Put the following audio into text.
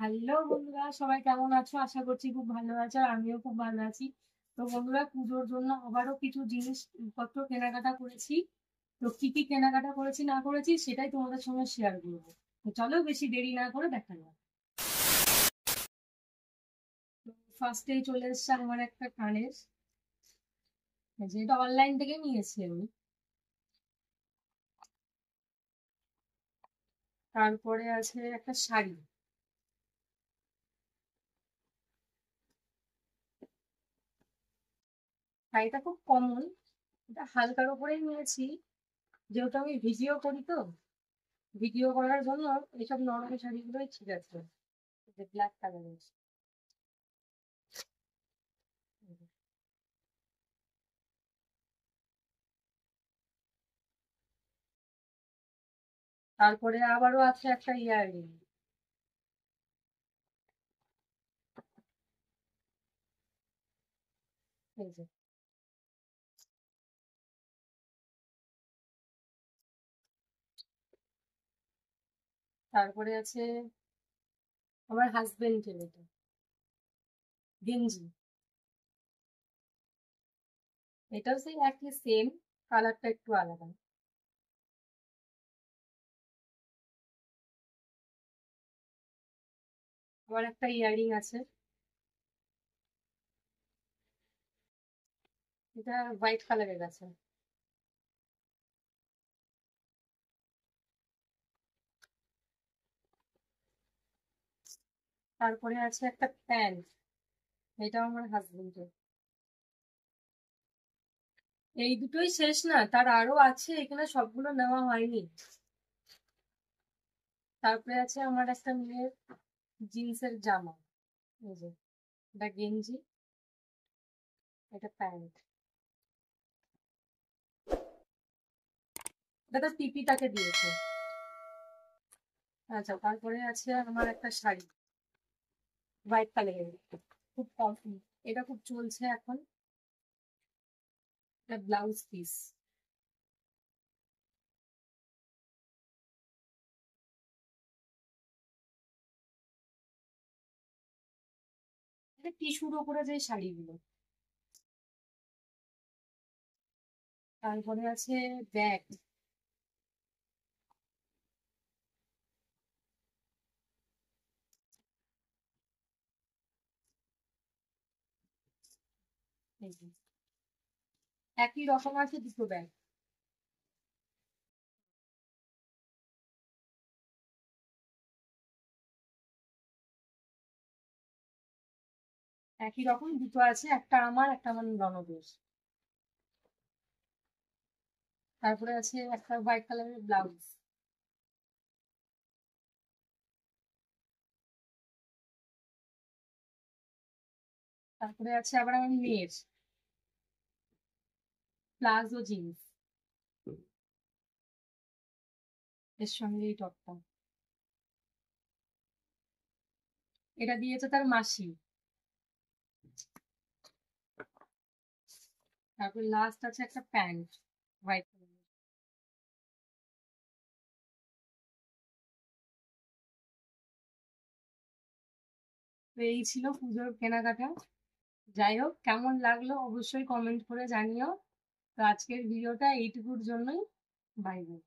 Hello বন্ধুরা, সবাই কেমন আছো? আশা করছি খুব ভালো আছো, আর আমিও খুব ভালো আছি। তো বন্ধুরা, পুজোর জন্য আবারও কিছু জিনিসপত্র কেনাকাটা করেছি। তো কি কি কেনাকাটা করেছি না করেছি সেটাই তোমাদের সঙ্গে শেয়ার করবো। তো চলো, বেশি দেরি না করে দেখা যাক। তো ফার্স্টেই চলে এসছে আমার একটা কানের, যেটা অনলাইন থেকে নিয়েছি আমি। তারপরে আছে একটা শাড়ি। শাড়িটা খুব কমন, এটা হালকার ওপরেই নিয়েছি, যেহেতু আমি ভিডিও করি। তো ভিডিও করার জন্য এইসব নরম শাড়িগুলোই ঠিক আছে। যে ব্ল্যাক কালারের, তারপরে আবারও আছে একটা ইয়াররিং। এই যে, তারপরে আছে আমার হাজবেন্ডের এটা গেঞ্জি। এটাও সেই একই সেম, কালারটা একটু আলাদা। আবার একটা ইয়াররিং আছে, এটা হোয়াইট কালারের আছে। তারপরে আছে একটা প্যান্ট, এটাও আমার হাজবেন্ডের। এই দুটোই শেষ না, তার আরো আছে, এখানে সবগুলো নেওয়া হয়নি। তারপরে আছে আমার একটা মেয়ের জিন্সের জামা। এই যে, এটা গেঞ্জি, এটা প্যান্ট। এটা তো পিপি তাকে দিয়েছে। আচ্ছা, তারপরে আছে আমার একটা শাড়ি, হোয়াইট কালারের, খুব কম, এটা খুব চলছে এখন। এটা ব্লাউজ পিস। এটা টিস্যুর ওপরে যে শাড়িগুলো। তারপরে আছে ব্যাগ। এই যে, একই রকম আছে দুটো ব্যাগ। একই রকম দুটো আছে, একটা আমার, একটা আমার ননদের। তারপরে আছে একটা হোয়াইট কালারের ব্লাউজ। তারপরে আছে আবার আমার মেয়ের প্লাজো জিন্স, এর সঙ্গে এই টপটা। এটা দিয়েছে তার মাসি। তারপর লাস্ট আছে একটা প্যান্ট, হোয়াইট কালারের। তো এই ছিল পুজোর কেনাকাটা। যাই হোক, কেমন লাগলো অবশ্যই কমেন্ট করে জানিও। তো আজকের ভিডিওটা এইটুকুর জন্যই। Bye bye.